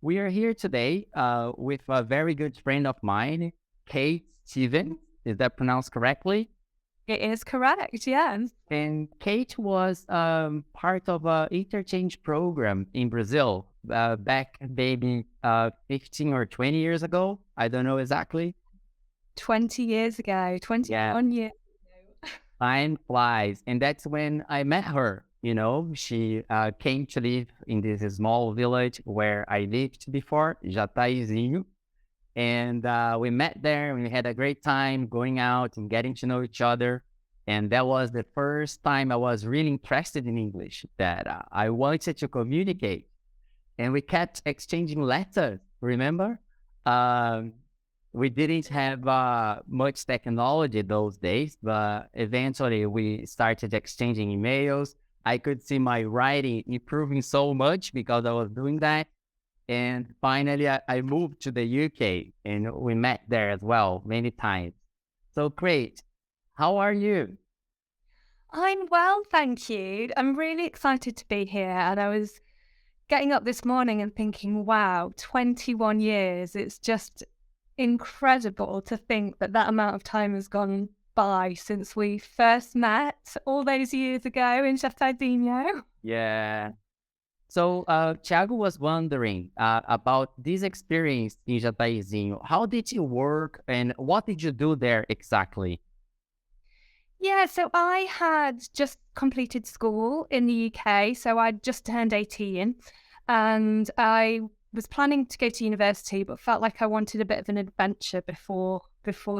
we are here today with a very good friend of mine, Kate Steven. Is that pronounced correctly? It is correct, yes. And Kate was part of an interchange program in Brazil back maybe 15 or 20 years ago. I don't know exactly. 20 years ago, 21 years ago. Time flies. And that's when I met her. You know, she came to live in this small village where I lived before, Jataizinho. And we met there and we had a great time going out and getting to know each other. And that was the first time I was really interested in English, that I wanted to communicate. And we kept exchanging letters, remember? We didn't have much technology those days, but eventually we started exchanging emails. I could see my writing improving so much because I was doing that. And finally, I moved to the UK and we met there as well many times. So great. How are you? I'm well, thank you. I'm really excited to be here. And I was getting up this morning and thinking, wow, 21 years. It's just incredible to think that that amount of time has gone by since we first met all those years ago in Jataizinho. Yeah. So Thiago was wondering about this experience in Jataizinho. How did you work and what did you do there exactly? Yeah, so I had just completed school in the UK. So I'd just turned 18 and I was planning to go to university, but felt like I wanted a bit of an adventure before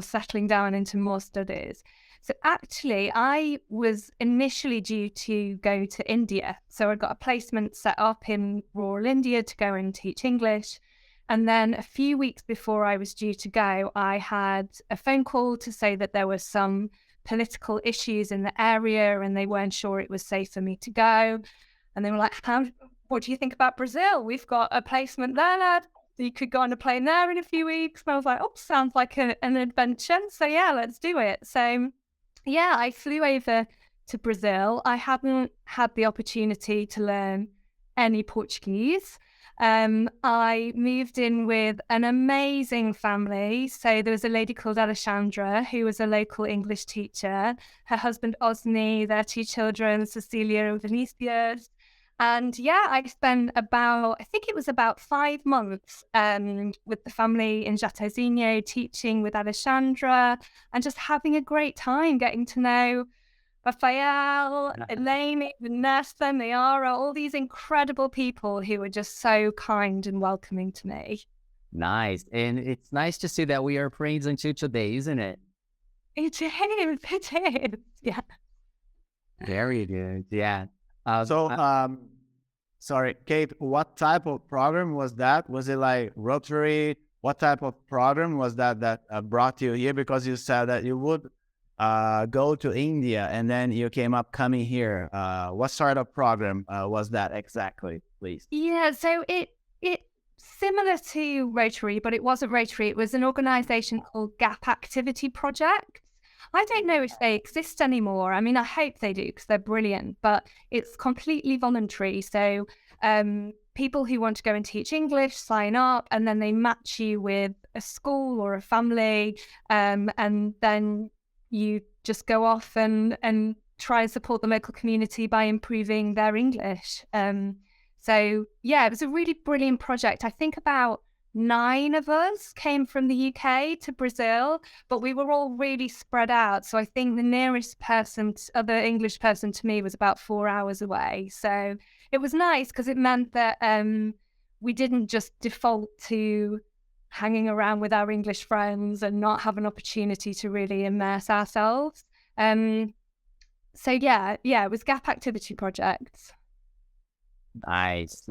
settling down into more studies. So actually, I was initially due to go to India. So I got a placement set up in rural India to go and teach English. And then a few weeks before I was due to go, I had a phone call to say that there were some political issues in the area and they weren't sure it was safe for me to go. And they were like, what do you think about Brazil? We've got a placement there. You could go on a plane there in a few weeks. And I was like, oh, sounds like an adventure. So yeah, let's do it. So yeah, I flew over to Brazil. I hadn't had the opportunity to learn any Portuguese. I moved in with an amazing family. So there was a lady called Alexandra, who was a local English teacher, her husband Osni, their two children, Cecilia and Vinicius. And yeah, I spent I think it was about 5 months with the family in Jataizinho, teaching with Alexandra and just having a great time getting to know Rafael, Elaine, Neste, Mayara, all these incredible people who were just so kind and welcoming to me. Nice. And it's nice to see that we are friends until today, isn't it? It is. Yeah. Very good. Yeah. Sorry, Kate, what type of program was that? Was it like Rotary? What type of program was that brought you here? Because you said that you would go to India and then you coming here. What sort of program was that exactly, please? Yeah, so it similar to Rotary, but it wasn't Rotary. It was an organization called Gap Activity Project. I don't know if they exist anymore. I mean, I hope they do because they're brilliant, but it's completely voluntary. So people who want to go and teach English sign up and then they match you with a school or a family, and then you just go off and try and support the local community by improving their English. So yeah, it was a really brilliant project. I think about 9 of us came from the UK to Brazil, but we were all really spread out. So I think the nearest other English person to me was about 4 hours away. So it was nice because it meant that we didn't just default to hanging around with our English friends and not have an opportunity to really immerse ourselves. So yeah, it was Gap Activity Projects. Nice.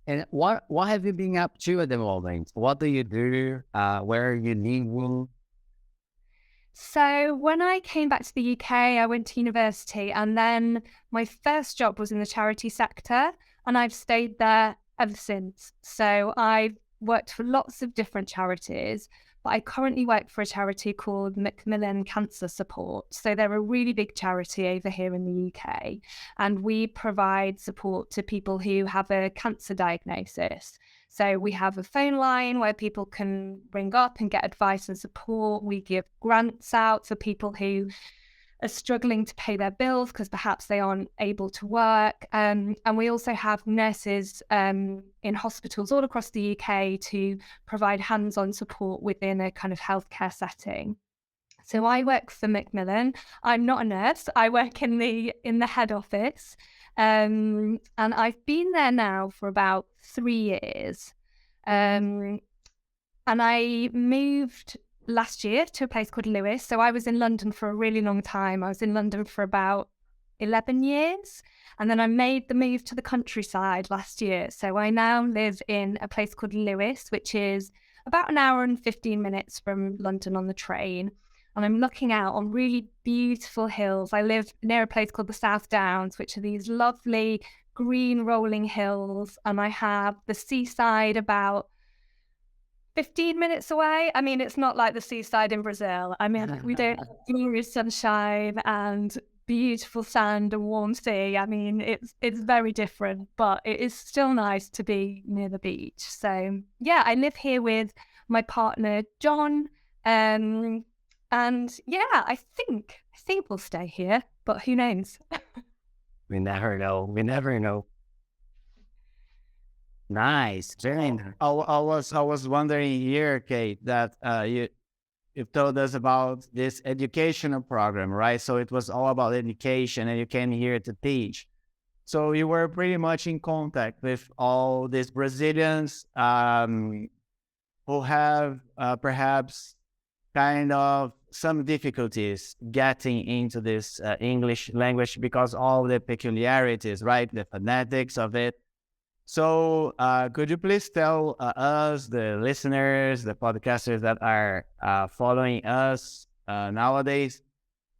And what have you been up to at the moment? What do you do? Where are you living? So when I came back to the UK, I went to university and then my first job was in the charity sector and I've stayed there ever since. So I've worked for lots of different charities, but I currently work for a charity called Macmillan Cancer Support. So they're a really big charity over here in the UK, and we provide support to people who have a cancer diagnosis. So we have a phone line where people can ring up and get advice and support. We give grants out for people who are struggling to pay their bills because perhaps they aren't able to work. And we also have nurses in hospitals all across the UK to provide hands-on support within a kind of healthcare setting. So I work for Macmillan. I'm not a nurse. I work in the head office. And I've been there now for about 3 years. And I moved last year to a place called Lewis. So I was in London for a really long time. I was in London for about 11 years. And then I made the move to the countryside last year. So I now live in a place called Lewis, which is about an hour and 15 minutes from London on the train. And I'm looking out on really beautiful hills. I live near a place called the South Downs, which are these lovely green rolling hills. And I have the seaside about 15 minutes away. I mean, it's not like the seaside in Brazil. I mean, we don't have glorious sunshine and beautiful sand and warm sea. I mean, it's very different, but it is still nice to be near the beach. So yeah, I live here with my partner, John. And yeah, I think we'll stay here, but who knows? We never know. We never know. Nice. Very nice. I was wondering here, Kate, that you told us about this educational program, right? So it was all about education, and you came here to teach. So you were pretty much in contact with all these Brazilians who have perhaps kind of some difficulties getting into this English language because all the peculiarities, right? The phonetics of it. So could you please tell us, the listeners, the podcasters that are following us nowadays,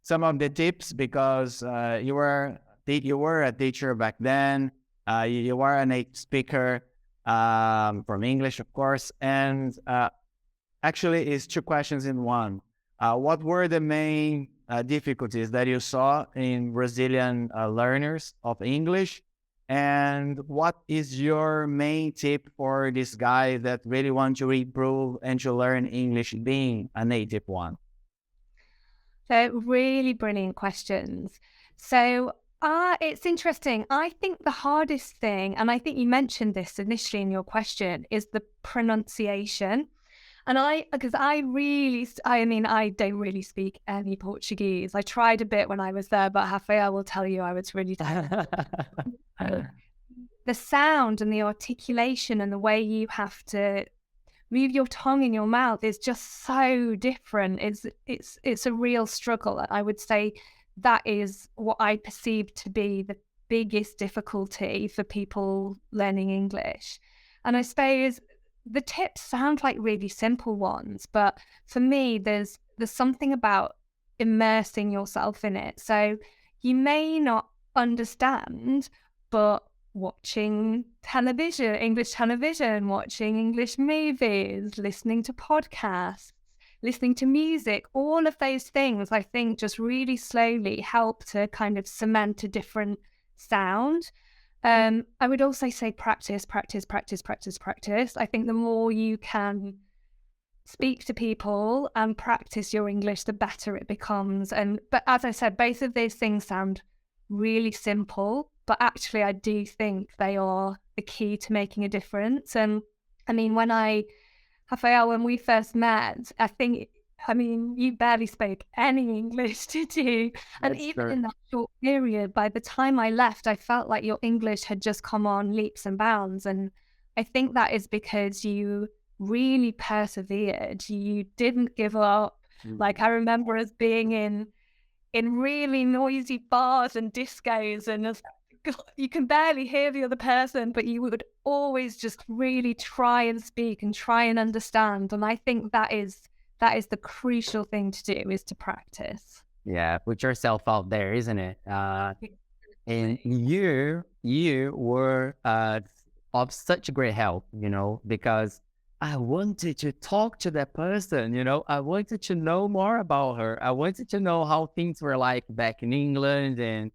some of the tips, because you were a teacher back then, you were a native speaker from English, of course, and actually it's 2 questions in one. What were the main difficulties that you saw in Brazilian learners of English? And what is your main tip for this guy that really want to improve and to learn English being a native one? So really brilliant questions. So it's interesting. I think the hardest thing, and I think you mentioned this initially in your question, is the pronunciation. And I don't really speak any Portuguese. I tried a bit when I was there, but Rafael will tell you I was really tired. The sound and the articulation and the way you have to move your tongue in your mouth is just so different. It's a real struggle. And I would say that is what I perceive to be the biggest difficulty for people learning English. And I suppose the tips sound like really simple ones, but for me, there's something about immersing yourself in it. So you may not understand, but watching television, English television, watching English movies, listening to podcasts, listening to music, all of those things, I think, just really slowly help to kind of cement a different sound. I would also say practice. I think the more you can speak to people and practice your English, the better it becomes. But as I said, both of those things sound really simple, but actually I do think they are the key to making a difference. And I mean, Rafael, when we first met, you barely spoke any English, did you? And That's even true. in that short period, by the time I left, I felt like your English had just come on leaps and bounds. And I think that is because you really persevered. You didn't give up. Like, I remember us being in really noisy bars and discos, and you can barely hear the other person, but you would always just really try and speak and try and understand. And I think that is the crucial thing to do, is to practice. Yeah, put yourself out there, isn't it? And you were of such great help, because I wanted to talk to that person, I wanted to know more about her. I wanted to know how things were like back in England, and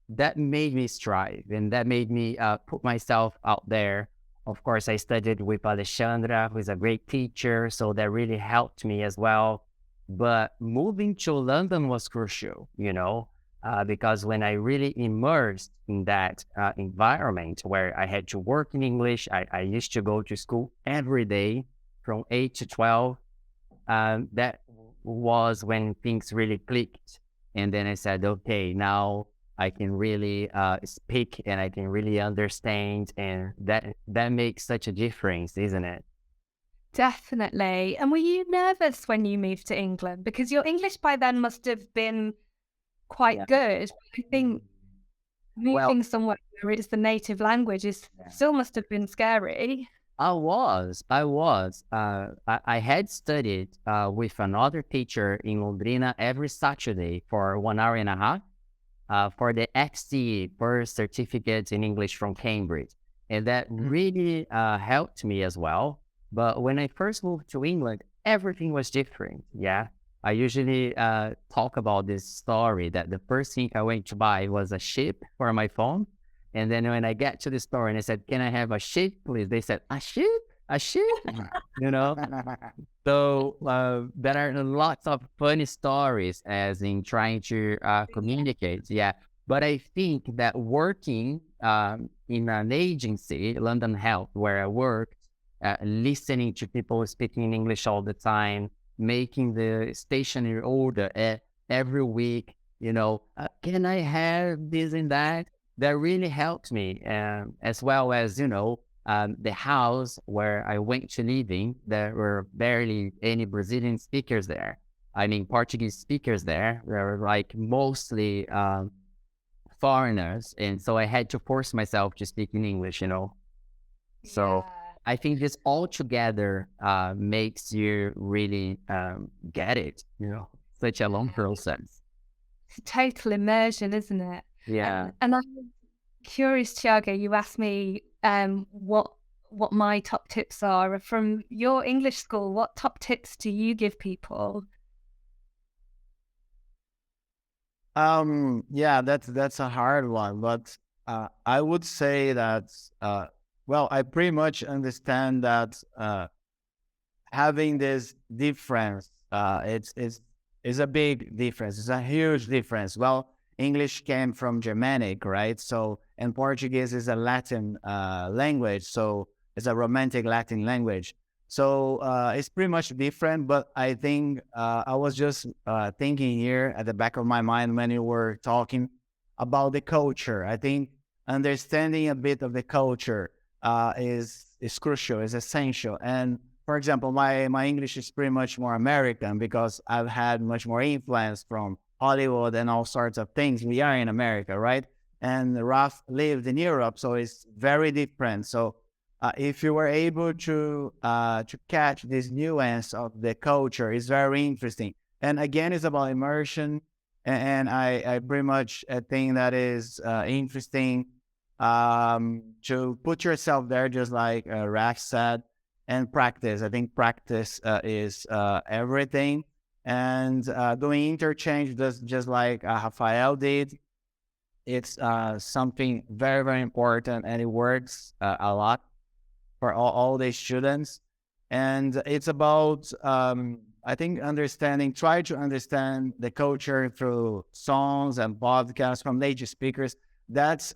that made me strive, and that made me put myself out there Of course, I studied with Alexandra, who is a great teacher, so that really helped me as well. But moving to London was crucial, because when I really immersed in that environment where I had to work in English, I used to go to school every day from 8 to 12. That was when things really clicked. And then I said, okay, now I can really speak and I can really understand. And that makes such a difference, isn't it? Definitely. And were you nervous when you moved to England? Because your English by then must have been quite Yeah. good. I think Well, moving somewhere where it is the native language still must have been scary. I was. I had studied with another teacher in Londrina every Saturday for 1 hour and a half for the XT First Certificate in English from Cambridge. And that really helped me as well. But when I first moved to England, everything was different. Yeah. I usually talk about this story that the first thing I went to buy was a chip for my phone. And then when I get to the store and I said, can I have a chip, please? They said, a chip? A chip? you know? So there are lots of funny stories as in trying to communicate. Yeah. But I think that working in an agency, London Health, where I worked, listening to people speaking English all the time, making the stationery order every week, can I have this and that? That really helped me, as well as, the house where I went to live in, there were barely any Brazilian speakers there. I mean, Portuguese speakers there. There were like mostly foreigners. And so I had to force myself to speak in English, So I think this all together makes you really get it, such a long process. It's total immersion, isn't it? Yeah. And I'm curious, Thiago, you asked me what my top tips are from your English school. What top tips do you give people? Yeah, that's a hard one, but I would say that I pretty much understand that having this difference, it's a big difference. It's a huge difference. Well, English came from Germanic, right? So, and Portuguese is a Latin language, so it's a Romantic Latin language. So it's pretty much different, but I think I was just thinking here at the back of my mind when you were talking about the culture. I think understanding a bit of the culture is crucial, is essential. And for example, my English is pretty much more American because I've had much more influence from Hollywood and all sorts of things. We are in America, right? And Raf lived in Europe, so it's very different. So if you were able to catch this nuance of the culture, it's very interesting. And again, it's about immersion. And I pretty much think that is interesting to put yourself there, just like Raf said, and practice. I think practice is everything. And doing interchange, just like Rafael did, it's something very, very important, and it works a lot for all the students. And it's about, I think, try to understand the culture through songs and podcasts from native speakers. That's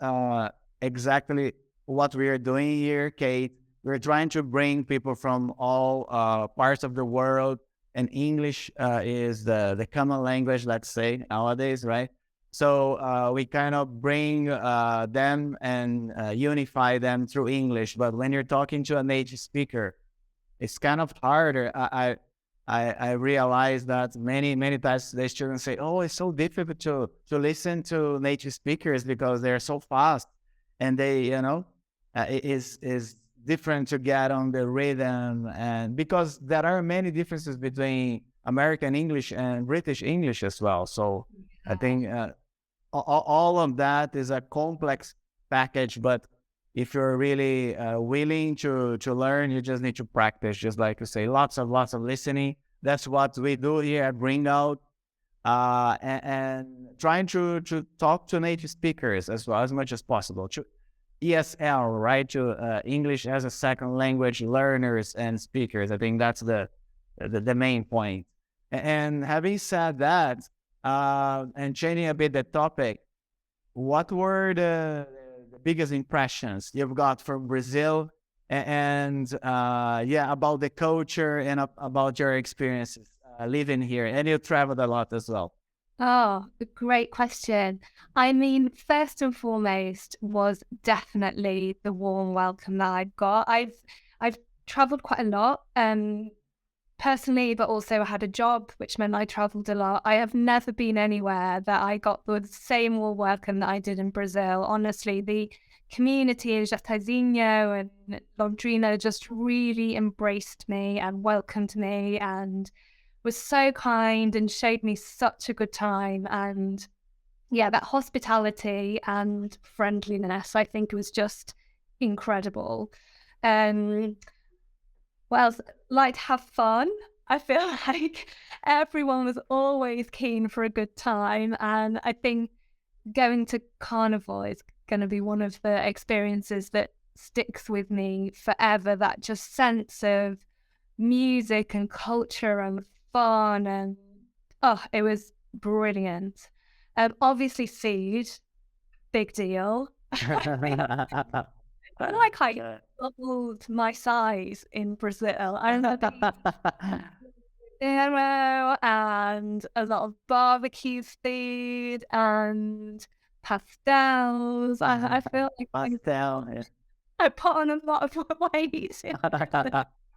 exactly what we are doing here, Kate. We're trying to bring people from all parts of the world, and English is the common language, let's say, nowadays, right? So we kind of bring them and unify them through English. But when you're talking to a native speaker, it's kind of harder. I realize that many times the students say, "Oh, it's so difficult to listen to native speakers because they're so fast, and they, it is different to get on the rhythm." And because there are many differences between American English and British English as well. So I think all of that is a complex package. But if you're really willing to learn, you just need to practice. Just like you say, lots of listening. That's what we do here at BringOut, and trying to talk to native speakers as well, as much as possible. ESL, right? To English as a second language learners and speakers. I think that's the main point. And having said that, and changing a bit the topic, what were the biggest impressions you've got from Brazil and about the culture and about your experiences living here? And you traveled a lot as well. Oh, a great question. I mean, first and foremost was definitely the warm welcome that I got. I've traveled quite a lot, personally, but also I had a job, which meant I traveled a lot. I have never been anywhere that I got the same warm welcome that I did in Brazil. Honestly, the community in Jatazinho and Londrina just really embraced me and welcomed me and was so kind and showed me such a good time. And yeah, that hospitality and friendliness, I think, was just incredible. Well, like, have fun. I feel like everyone was always keen for a good time. And I think going to Carnival is going to be one of the experiences that sticks with me forever. That just sense of music and culture and fun, and it was brilliant. Obviously food, big deal. I doubled my size in Brazil. I don't know, and a lot of barbecue food and pastels. I feel like I put on a lot of weight.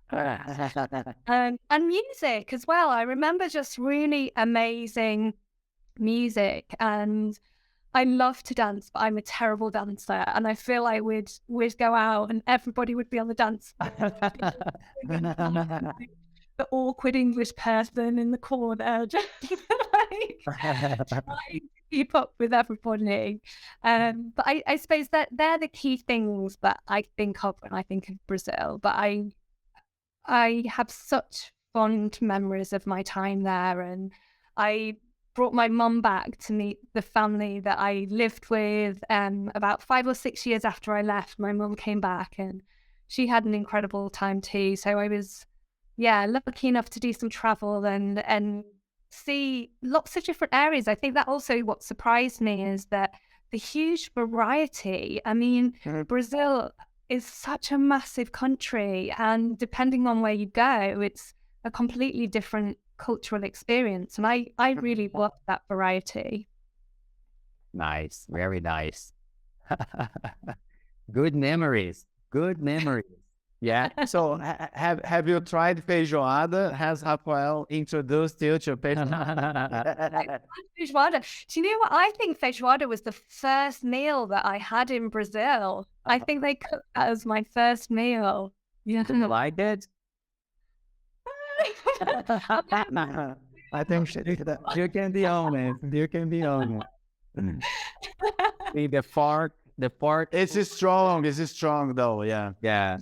And music as well. I remember just really amazing music, and I love to dance, but I'm a terrible dancer, and I feel I would go out and everybody would be on the dance floor. The awkward English person in the corner, just like trying to keep up with everybody. But I suppose that they're the key things that I think of when I think of Brazil. But I have such fond memories of my time there, and I brought my mum back to meet the family that I lived with. About 5 or 6 years after I left, my mum came back and she had an incredible time too. So I was, lucky enough to do some travel and see lots of different areas. I think that also what surprised me is that the huge variety. I mean, Brazil is such a massive country, and depending on where you go, it's a completely different cultural experience. And I really love that variety. Nice, very nice. Good memories. Yeah. So have you tried feijoada? Has Rafael introduced you to feijoada? Feijoada. Do you know what? I think feijoada was the first meal that I had in Brazil. I think they cooked that as my first meal. You didn't like it? I think you can be honest. You can be honest. The fork. It's strong. It's strong though. Yeah.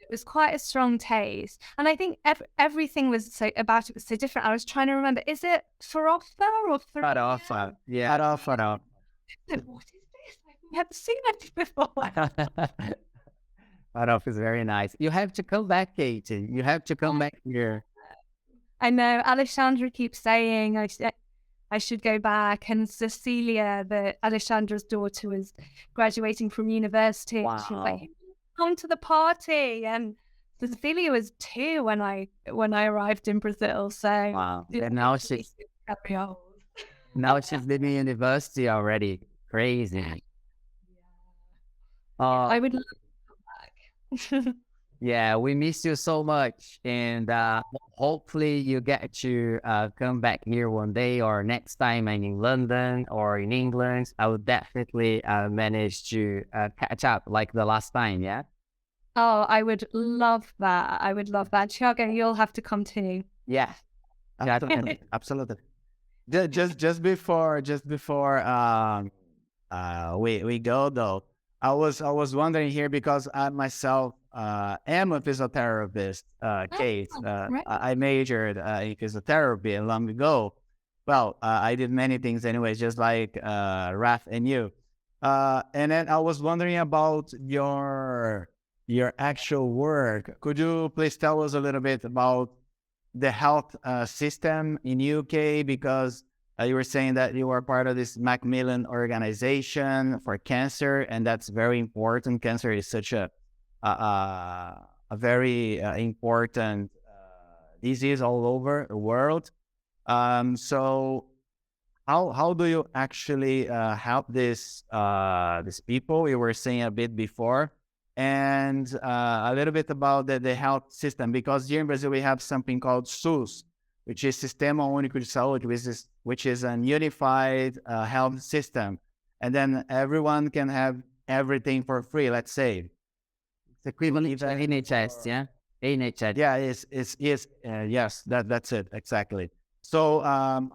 It was quite a strong taste, and I think everything was so different. I was trying to remember: is it farofa or farofa? Yeah, farofa. What is this? I've never seen it before. Farofa is very nice. You have to come back, Katie. You have to come back here. I know. Alexandra keeps saying I should go back, and Cecilia, Alexandra's daughter, was graduating from university. Wow. She was like, "Come to the party," and Cecilia was 2 when I arrived in Brazil. So wow, and now she's living in university already. Crazy. I would love to come back. Yeah, we miss you so much, and hopefully you get to come back here one day, or next time I'm in London or in England. I will definitely manage to catch up like the last time. Yeah. Oh, I would love that. Thiago, you'll have to come too. Yeah. Absolutely. Just before we go though, I was wondering here, because I myself am a physiotherapist. Kate, right. I majored in physiotherapy long ago. Well, I did many things anyways, just like Raf and you. And then I was wondering about your actual work. Could you please tell us a little bit about the health system in UK? Because you were saying that you are part of this Macmillan organization for cancer, and that's very important. Cancer is such a very important disease all over the world. So how do you actually help these people? You were saying a bit before, and a little bit about the health system, because here in Brazil we have something called SUS, which is Sistema Único de Saúde, which is an unified health system, and then everyone can have everything for free. Let's say It's equivalent to NHS, yeah? NHS. yeah, yes, that's it exactly. So,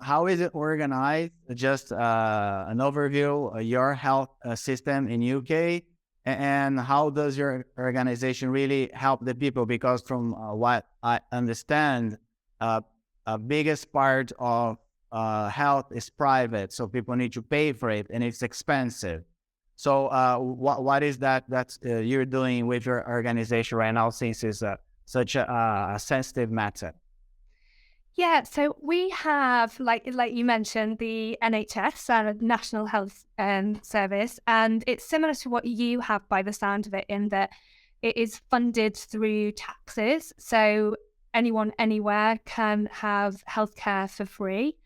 how is it organized? Just an overview of your health system in UK, and how does your organization really help the people? Because from what I understand, a biggest part of health is private, so people need to pay for it, and it's expensive. So, what is that you're doing with your organization right now, since it's such a sensitive matter? Yeah, so we have, like you mentioned, the NHS, National Health Service, and it's similar to what you have by the sound of it, in that it is funded through taxes. So anyone, anywhere can have healthcare for free.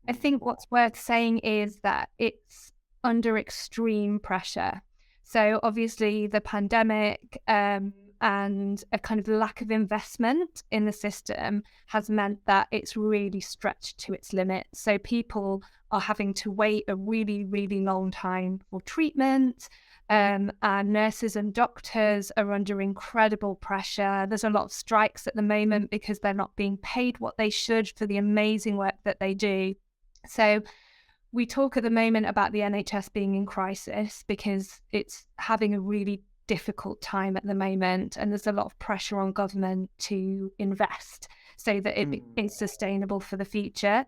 I think what's worth saying is that it's under extreme pressure. So obviously the pandemic and a kind of lack of investment in the system has meant that it's really stretched to its limit. So people are having to wait a really, really long time for treatment. And nurses and doctors are under incredible pressure. There's a lot of strikes at the moment because they're not being paid what they should for the amazing work that they do. So we talk at the moment about the NHS being in crisis because it's having a really difficult time at the moment, and there's a lot of pressure on government to invest so that it is sustainable for the future.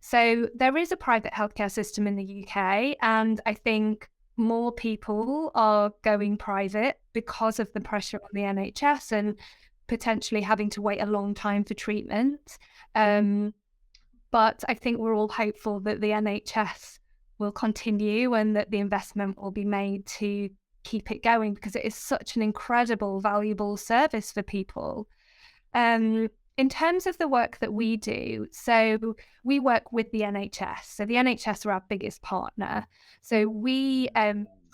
So there is a private healthcare system in the UK, and I think more people are going private because of the pressure on the NHS and potentially having to wait a long time for treatment. But I think we're all hopeful that the NHS will continue and that the investment will be made to keep it going, because it is such an incredible, valuable service for people. In terms of the work that we do, so we work with the NHS. So the NHS are our biggest partner. So we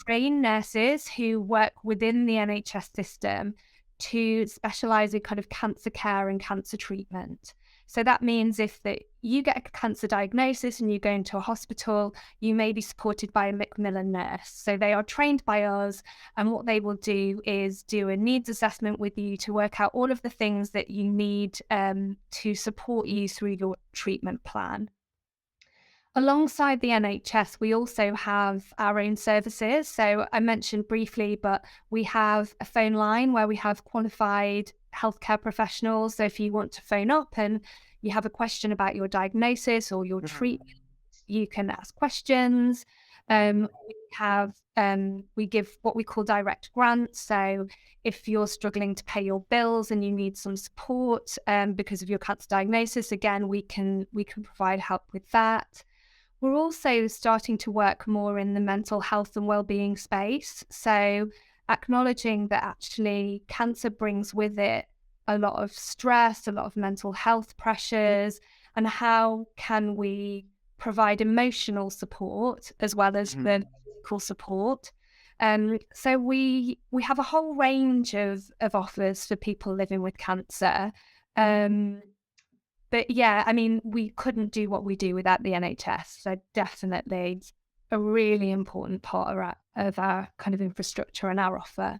train nurses who work within the NHS system to specialise in kind of cancer care and cancer treatment. So that means if you get a cancer diagnosis and you go into a hospital, you may be supported by a Macmillan nurse. So they are trained by us, and what they will do is do a needs assessment with you to work out all of the things that you need to support you through your treatment plan. Alongside the NHS, we also have our own services. So I mentioned briefly, but we have a phone line where we have qualified healthcare professionals. So if you want to phone up and you have a question about your diagnosis or your treatment, you can ask questions. We give what we call direct grants. So if you're struggling to pay your bills and you need some support because of your cancer diagnosis, again, we can provide help with that. We're also starting to work more in the mental health and well-being space. So acknowledging that actually cancer brings with it a lot of stress, a lot of mental health pressures, and how can we provide emotional support as well as the physical support. So we have a whole range of offers for people living with cancer. But yeah, I mean, we couldn't do what we do without the NHS. So definitely a really important part of our kind of infrastructure and our offer.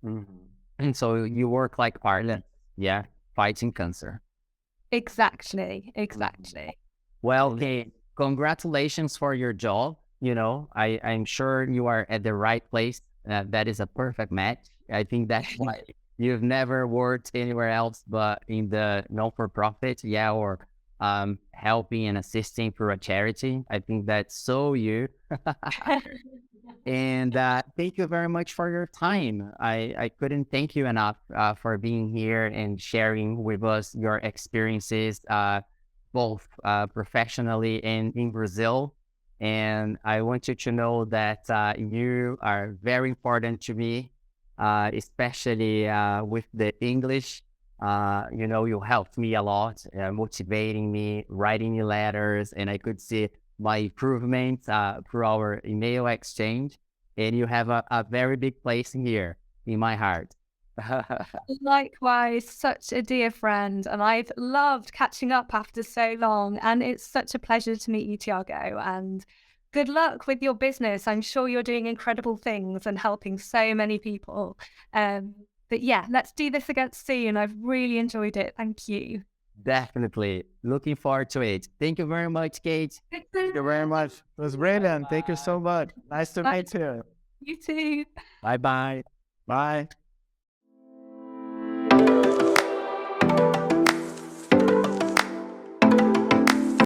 And so you work like partner, yeah, fighting cancer. Exactly. Well, okay, congratulations for your job. You know, I'm sure you are at the right place. That is a perfect match. I think that's why you've never worked anywhere else but in the non-for-profit, or helping and assisting through a charity. I think that's so you. And thank you very much for your time. I couldn't thank you enough for being here and sharing with us your experiences, both professionally and in Brazil. And I want you to know that you are very important to me, especially with the English. You helped me a lot, motivating me, writing me letters, and I could see my improvements through our email exchange. And you have a very big place here in my heart. Likewise, such a dear friend, and I've loved catching up after so long, and it's such a pleasure to meet you, Tiago, and good luck with your business. I'm sure you're doing incredible things and helping so many people. But yeah, let's do this again soon. I've really enjoyed it. Thank you. Definitely. Looking forward to it. Thank you very much, Kate. Thank you very much. It was brilliant. Thank you so much. Nice to Bye. meet you. You too. Bye-bye. Bye.